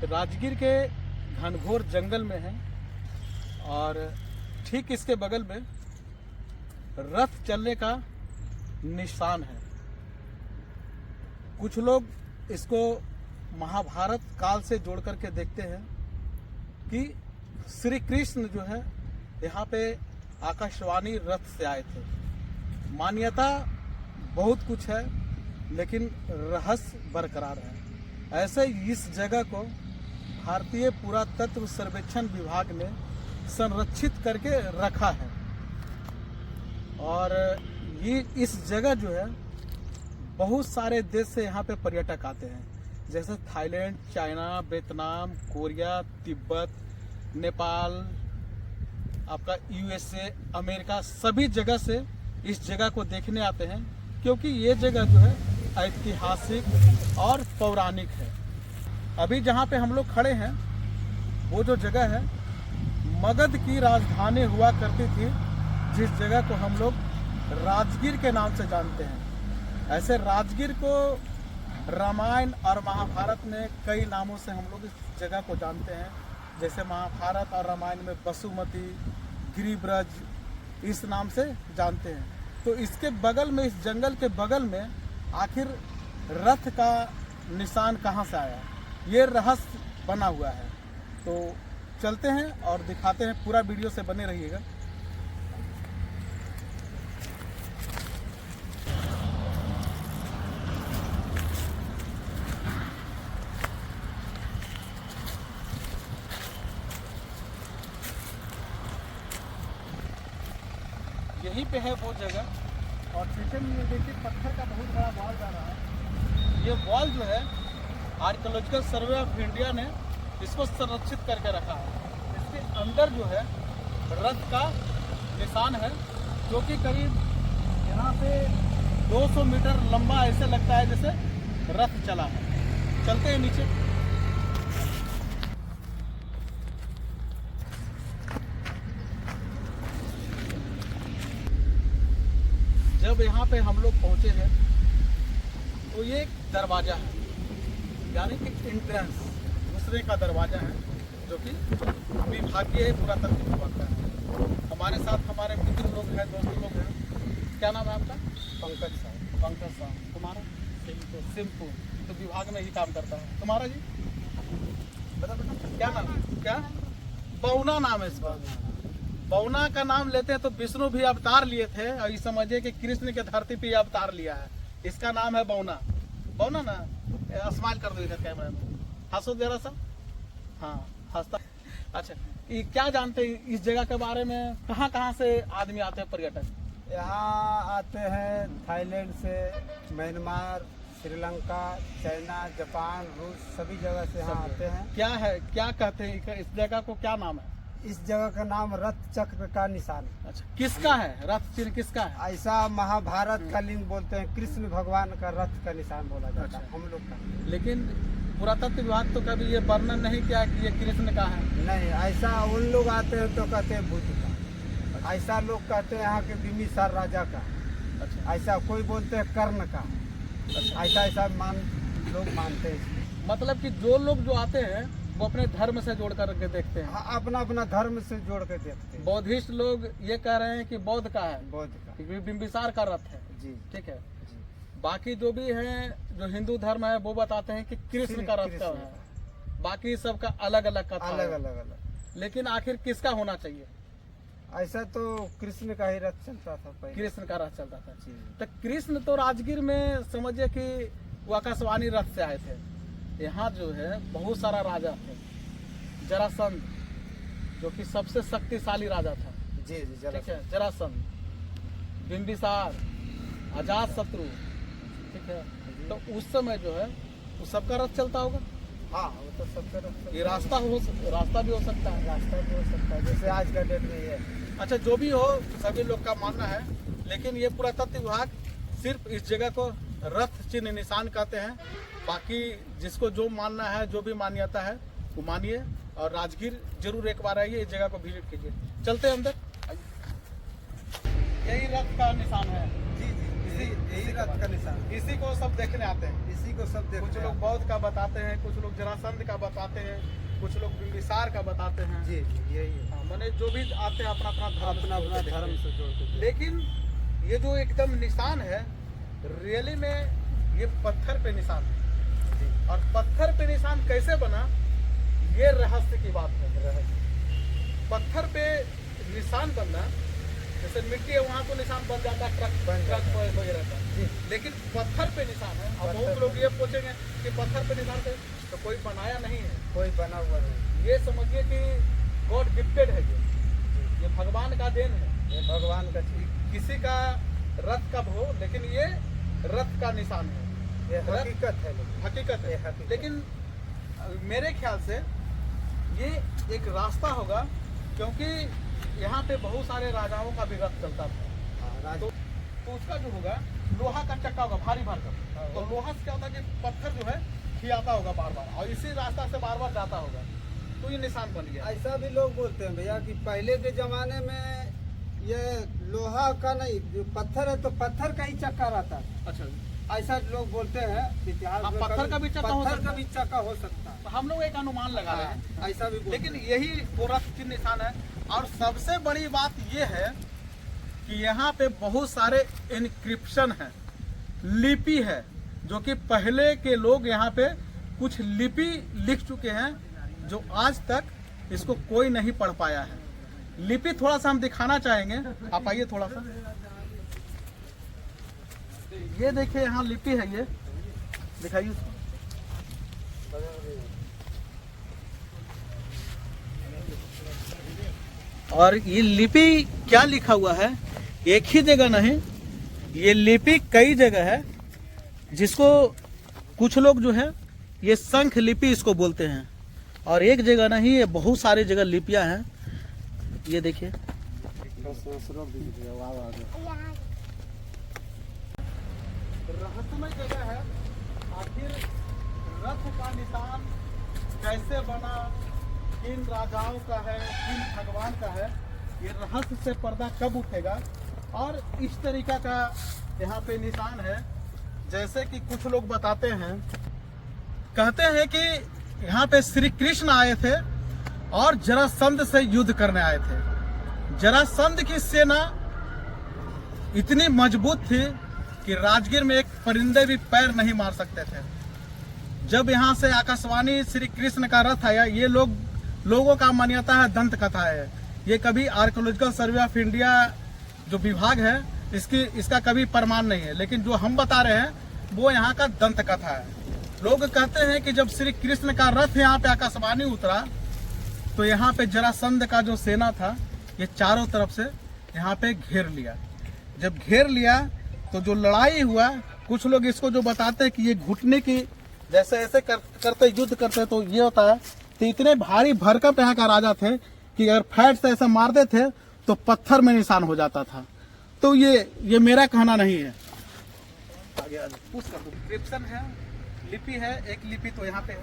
राजगीर के घनघोर जंगल में है और ठीक इसके बगल में रथ चलने का निशान है। कुछ लोग इसको महाभारत काल से जोड़ करके देखते हैं कि श्री कृष्ण जो है यहाँ पे आकाशवाणी रथ से आए थे। मान्यता बहुत कुछ है लेकिन रहस्य बरकरार है। ऐसे इस जगह को भारतीय पुरातत्व सर्वेक्षण विभाग ने संरक्षित करके रखा है और ये इस जगह जो है बहुत सारे देश से यहाँ पे पर्यटक आते हैं, जैसे Thailand, China, Vietnam, Korea, Tibet, Nepal, आपका यूएसए, अमेरिका, सभी जगह से इस जगह को देखने आते हैं क्योंकि ये जगह जो है ऐतिहासिक और पौराणिक है। अभी जहाँ पे हम लोग खड़े हैं वो जो जगह है मगध की राजधानी हुआ करती थी, जिस जगह को हम लोग राजगीर के नाम से जानते हैं। ऐसे राजगीर को रामायण और महाभारत में कई नामों से हम लोग इस जगह को जानते हैं, जैसे महाभारत और रामायण में बसुमती, गिरिब्रज इस नाम से जानते हैं। तो इसके बगल में, इस जंगल के बगल में आखिर रथ का निशान कहाँ से आया, ये रहस्य बना हुआ है। तो चलते हैं और दिखाते हैं, पूरा वीडियो से बने रहिएगा। यहीं पे है वो जगह और पीछे में ये देखिए पत्थर का बहुत बड़ा वॉल जा रहा है। ये वॉल जो है आर्कियोलॉजिकल सर्वे ऑफ इंडिया ने इसको संरक्षित करके रखा है। इसके अंदर जो है रथ का निशान है जो कि करीब यहाँ से 200 मीटर लंबा ऐसे लगता है जैसे रथ चला है। चलते हैं नीचे। जब यहाँ पे हम लोग पहुँचे हैं तो ये एक दरवाज़ा है, यानी कि एंट्रेंस, दूसरे का दरवाज़ा है जो कि विभागीय पुरातत्व विभाग का है। हमारे साथ हमारे मित्र लोग हैं, दोस्त लोग हैं। क्या नाम है आपका? पंकज साहब। पंकज साहब। तुम्हारा? सिंपू। तो विभाग में ही काम करता है। तुम्हारा जी? बता बेटा क्या नाम है? क्या बौना नाम है इसका? बौना का नाम लेते हैं तो विष्णु भी अवतार लिए थे और ये समझिए कि कृष्ण के धरती पे अवतार लिया है। इसका नाम है बौना। बौना ना, स्माइल कर दो इधर कैमरा में, हंसो जरा सा। हाँ हंसता। अच्छा, ये क्या जानते हैं इस जगह के बारे में? कहाँ से आदमी आते हैं पर्यटक? यहाँ आते हैं थाईलैंड से, म्यांमार, श्रीलंका, चाइना, जापान, रूस, सभी जगह से यहाँ आते हैं। क्या है, क्या कहते हैं इस जगह को, क्या नाम है? इस जगह का नाम रथ चक्र का निशान। अच्छा, किसका है रथ चिन्ह, किसका है? ऐसा महाभारत का लिंग बोलते हैं, कृष्ण भगवान का रथ का निशान बोला जाता है। अच्छा। हम लोग का लेकिन पुरातत्व विभाग तो कभी ये वर्णन नहीं किया कि ये कृष्ण का है। नहीं, ऐसा उन लोग आते हैं तो कहते हैं बुद्ध का, ऐसा लोग कहते हैं यहाँ के बिम्बिसार राजा का, अच्छा, ऐसा कोई बोलते हैं कर्ण का, अच्छा। ऐसा लोग मानते हैं। मतलब कि जो लोग जो आते हैं वो अपने धर्म से जोड़ करके देखते हैं। हाँ, अपना अपना धर्म से जोड़ के देखते हैं। बौद्धिस्ट लोग ये कह रहे हैं कि बौद्ध का है, बौद्ध का बिम्बिसार का रथ है। जी, ठीक है। जी। बाकी जो भी है, जो हिंदू धर्म है वो बताते हैं कि कृष्ण का रथ का है। बाकी सबका अलग अलग कथा है। अलग अलग। लेकिन आखिर किसका होना चाहिए? ऐसा तो कृष्ण का ही रथ चलता था पहले। कृष्ण का रथ चलता था। जी। तो कृष्ण तो राजगीर में समझिए कि वो आकाशवाणी रथ से आए थे। यहाँ जो है बहुत सारा राजा थे। जरासंध जो कि सबसे शक्तिशाली राजा था। जी जी, ठीक है। जरासंध, बिम्बिसार, अजात शत्रु। ठीक है। तो उस समय जो है वो सबका रथ चलता होगा। हाँ, वो तो सबका रथ। ये रास्ता भी हो सकता है। रास्ता भी हो सकता है, जैसे आज का डेट में ये। अच्छा, जो भी हो, सभी लोग का मानना है। लेकिन ये पुरातत्व विभाग सिर्फ इस जगह को रथ चिन्ह निशान कहते हैं। बाकी जिसको जो मानना है, जो भी मान्यता है वो मानिए और राजगीर जरूर एक बार आइए, इस जगह को विजिट कीजिए। चलते हैं अंदर। यही रथ का निशान है। जी जी, यही रथ का निशान, इसी को सब देखने आते हैं। इसी को सब कुछ देखते लोग हैं। बौद्ध का बताते हैं, कुछ लोग जरासंध का बताते हैं, कुछ लोग बिंबिसार का बताते हैं। जी जी यही है, हाँ, माने जो भी आते हैं अपना अपना धर्म अपना से जोड़ अपना के धर्म देखते से जोड़ के हैं। लेकिन ये जो एकदम निशान है, रियली में ये पत्थर पे निशान है। और पत्थर पे निशान कैसे बना, ये रहस्य की बात है। रहस्य पत्थर पे निशान बनना, जैसे मिट्टी है वहाँ तो निशान बन जाता है, ट्रक वगैरह का, लेकिन पत्थर पे निशान है। अब बहुत लोग ये पूछेंगे कि पत्थर पे निशान है, तो कोई बनाया नहीं है, कोई बना हुआ नहीं, ये समझिए कि गॉड गिफ्टेड है, ये भगवान का देन है। ये भगवान का चीज, किसी का रथ कब हो, लेकिन ये रथ का निशान है, ये हकीकत है। हकीकत ये है। हकीकत। लेकिन मेरे ख्याल से ये एक रास्ता होगा, क्योंकि यहाँ पे बहुत सारे राजाओं का भी रथ चलता था। तो उसका जो होगा लोहा का चक्का होगा, भारी भरकम। तो लोहा से क्या होता है कि पत्थर जो है खियाता होगा बार बार, और इसी रास्ता से बार बार जाता होगा, तो ये निशान बन गया। ऐसा भी लोग बोलते हैं भैया कि पहले के जमाने में ये लोहा का नहीं, जो पत्थर है तो पत्थर का ही चक्का रहता है। अच्छा, ऐसा लोग बोलते हैं इतिहास हाँ, में, पत्थर का भी चक्का हो पत्थर सकता का भी चक्का हो सकता है। तो हम लोग एक अनुमान लगा रहे हैं, हाँ, ऐसा भी बोलते लेकिन हैं। यही वो रथ की निशान है। और सबसे बड़ी बात ये है कि यहाँ पे बहुत सारे इनक्रिप्शन है, लिपि है, जो कि पहले के लोग यहाँ पे कुछ लिपि लिख चुके हैं, जो आज तक इसको कोई नहीं पढ़ पाया है। लिपि थोड़ा सा हम दिखाना चाहेंगे, आप आइए थोड़ा सा। ये देखिए यहाँ लिपि है, ये दिखाइए उसको। और ये लिपि क्या लिखा हुआ है, एक ही जगह नहीं, ये लिपि कई जगह है, जिसको कुछ लोग जो है ये शंख लिपि इसको बोलते हैं। और एक जगह नहीं, ये बहुत सारी जगह लिपियां हैं। ये देखिए, रहस्यमय जगह है। आखिर रथ का निशान कैसे बना, किन राजाओं का है, किन भगवान का है, ये रहस्य से पर्दा कब उठेगा। और इस तरीका का यहाँ पे निशान है, जैसे कि कुछ लोग बताते हैं, कहते हैं कि यहाँ पे श्री कृष्ण आए थे और जरासंध से युद्ध करने आए थे। जरासंध की सेना इतनी मजबूत थी कि राजगीर में एक परिंदे भी पैर नहीं मार सकते थे। जब यहाँ से आकाशवाणी श्री कृष्ण का रथ आया, ये लोगों का मान्यता है, दंत कथा है, ये कभी आर्कियोलॉजिकल सर्वे ऑफ इंडिया जो विभाग है इसका कभी प्रमाण नहीं है, लेकिन जो हम बता रहे हैं वो यहाँ का दंत कथा है। लोग कहते हैं कि जब श्री कृष्ण का रथ यहाँ पे आकाशवाणी उतरा, तो यहाँ पे जरासंध का जो सेना था, ये चारों तरफ से यहाँ पे घेर लिया। जब घेर लिया तो जो लड़ाई हुआ, कुछ लोग इसको जो बताते हैं कि ये घुटने की जैसे ऐसे करते युद्ध करते तो ये होता है। तो इतने भारी भरकम यहाँ का राजा थे कि अगर फैट से ऐसे मारते थे तो पत्थर में निशान हो जाता था। तो ये मेरा कहना नहीं है। आगे डिस्क्रिप्शन है, लिपि है, एक लिपि तो यहाँ पे है,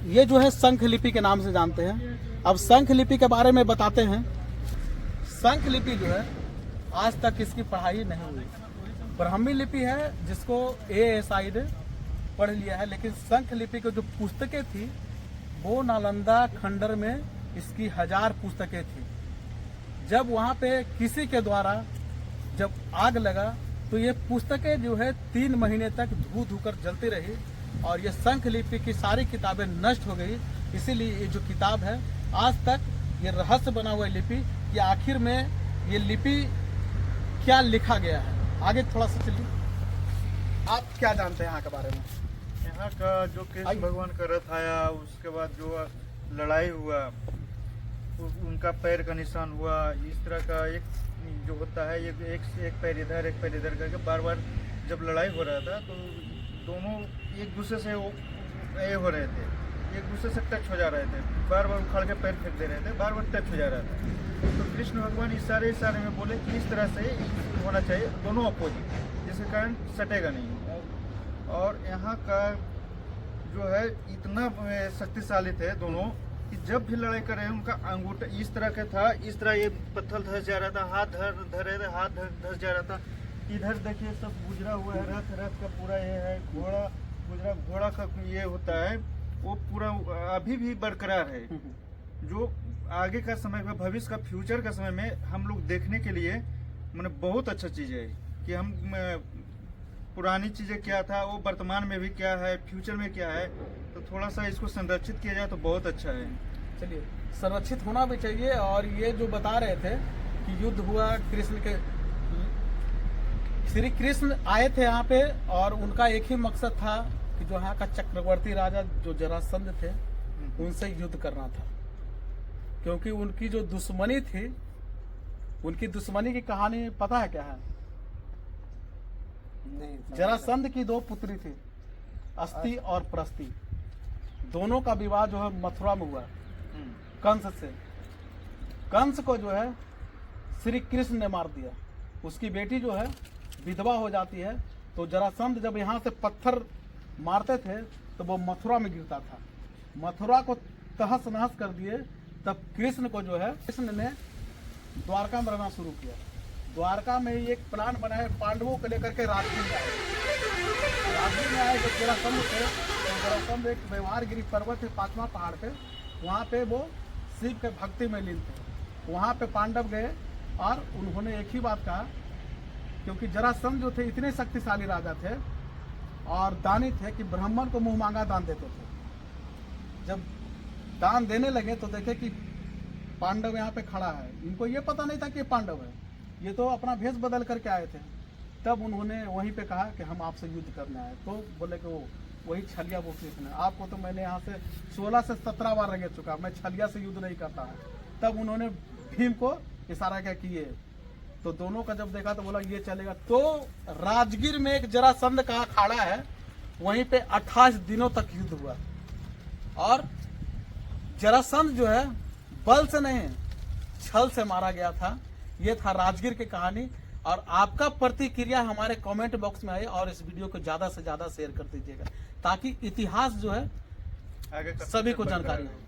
ये जो है शंख लिपि के नाम से जानते हैं। अब शंख लिपि के बारे में बताते हैं। शंख लिपि जो है आज तक इसकी पढ़ाई नहीं हुई। ब्राह्मी लिपि है जिसको ASI ने पढ़ लिया है, लेकिन शंख लिपि की जो पुस्तकें थी वो नालंदा खंडर में इसकी 1000 पुस्तकें थी। जब वहाँ पे किसी के द्वारा जब आग लगा तो ये पुस्तकें जो है 3 महीने तक धू धू कर जलती रही और ये शंख लिपि की सारी किताबें नष्ट हो गई। इसीलिए ये जो किताब है आज तक ये रहस्य बना हुआ लिपि कि आखिर में ये लिपि क्या लिखा गया है। आगे थोड़ा सा चलिए, आप क्या जानते हैं यहाँ के बारे में? यहाँ का जो कृष्ण भगवान का रथ आया, उसके बाद जो लड़ाई हुआ, उनका पैर का निशान हुआ, इस तरह का एक जो होता है, ये एक पैर इधर एक पैर इधर करके बार बार जब लड़ाई हो रहा था तो दोनों एक दूसरे से ये हो रहे थे, एक दूसरे से टच हो जा रहे थे, बार बार उखाड़ के पैर फेंक दे रहे थे, बार बार टच हो जा रहा था। तो कृष्ण भगवान इशारे में बोले कि इस तरह से होना चाहिए, दोनों अपोजिट, जिसके कारण सटेगा नहीं। और यहाँ का जो है इतना शक्तिशाली थे दोनों कि जब भी लड़ाई कर रहे हैं उनका अंगूठा इस तरह का था, इस तरह ये पत्थर धस जा रहा था, हाथ धस जा रहा था। इधर देखिए सब गुजरा हुआ है, रथ का पूरा ये है, घोड़ा का ये होता है, वो पूरा अभी भी बरकरार है। जो आगे का समय में, भविष्य का, फ्यूचर का समय में हम लोग देखने के लिए मैंने बहुत अच्छा चीज है कि हम पुरानी चीजें क्या था, वो वर्तमान में भी क्या है, फ्यूचर में क्या है, तो थोड़ा सा इसको संरक्षित किया जाए तो बहुत अच्छा है। चलिए, संरक्षित होना भी चाहिए। और ये जो बता रहे थे कि युद्ध हुआ, श्री कृष्ण आए थे यहाँ पे, और उनका एक ही मकसद था कि जो यहाँ का चक्रवर्ती राजा जो जरासंध थे उनसे युद्ध करना था, क्योंकि उनकी जो दुश्मनी थी, उनकी दुश्मनी की कहानी पता है क्या है? नहीं, जरासंध की 2 पुत्री थी, अस्ति और प्रस्ति। दोनों का विवाह जो है मथुरा में हुआ कंस से। कंस को जो है श्री कृष्ण ने मार दिया। उसकी बेटी जो है विधवा हो जाती है, तो जरासंध जब यहाँ से पत्थर मारते थे तो वो मथुरा में गिरता था। मथुरा को तहस नहस कर दिए। तब कृष्ण को जो है, कृष्ण ने द्वारका में रहना शुरू किया। द्वारका में एक प्लान बनाए, पांडवों को लेकर के राजगीर में आए। राजगीर में आए जब जरासंध थे, तो जरासंध एक व्यवहारगिरी पर्वत है 5वां पहाड़ पे, वहाँ पे वो शिव के भक्ति में लीन थे। वहाँ पे पांडव गए और उन्होंने एक ही बात कहा, क्योंकि जरासंध जो थे इतने शक्तिशाली राजा थे और दानी थे कि ब्राह्मण को मुंह मांगा दान देते थे। जब दान देने लगे तो देखे कि पांडव यहाँ पे खड़ा है। इनको ये पता नहीं था कि ये पांडव है, ये तो अपना भेष बदल करके आए थे। तब उन्होंने वहीं पे कहा कि हम आपसे युद्ध करने आए। तो बोले कि वो वही छलिया वो कृष्ण है, आपको तो मैंने यहाँ से 16 से 17 बार रगड़ चुका, मैं छलिया से युद्ध नहीं करता है। तब उन्होंने भीम को इशारा क्या किए, तो दोनों का जब देखा तो बोला ये चलेगा। तो राजगीर में एक जरासंध का अखाड़ा है, वहीं पे 28 दिनों तक युद्ध हुआ। और जरासंध जो है बल से नहीं, छल से मारा गया था। ये था राजगीर की कहानी। और आपका प्रतिक्रिया हमारे कमेंट बॉक्स में आए और इस वीडियो को ज्यादा से ज्यादा शेयर कर दीजिएगा, ताकि इतिहास जो है आगे का सभी को बरकरार जानकारी रहे। हो।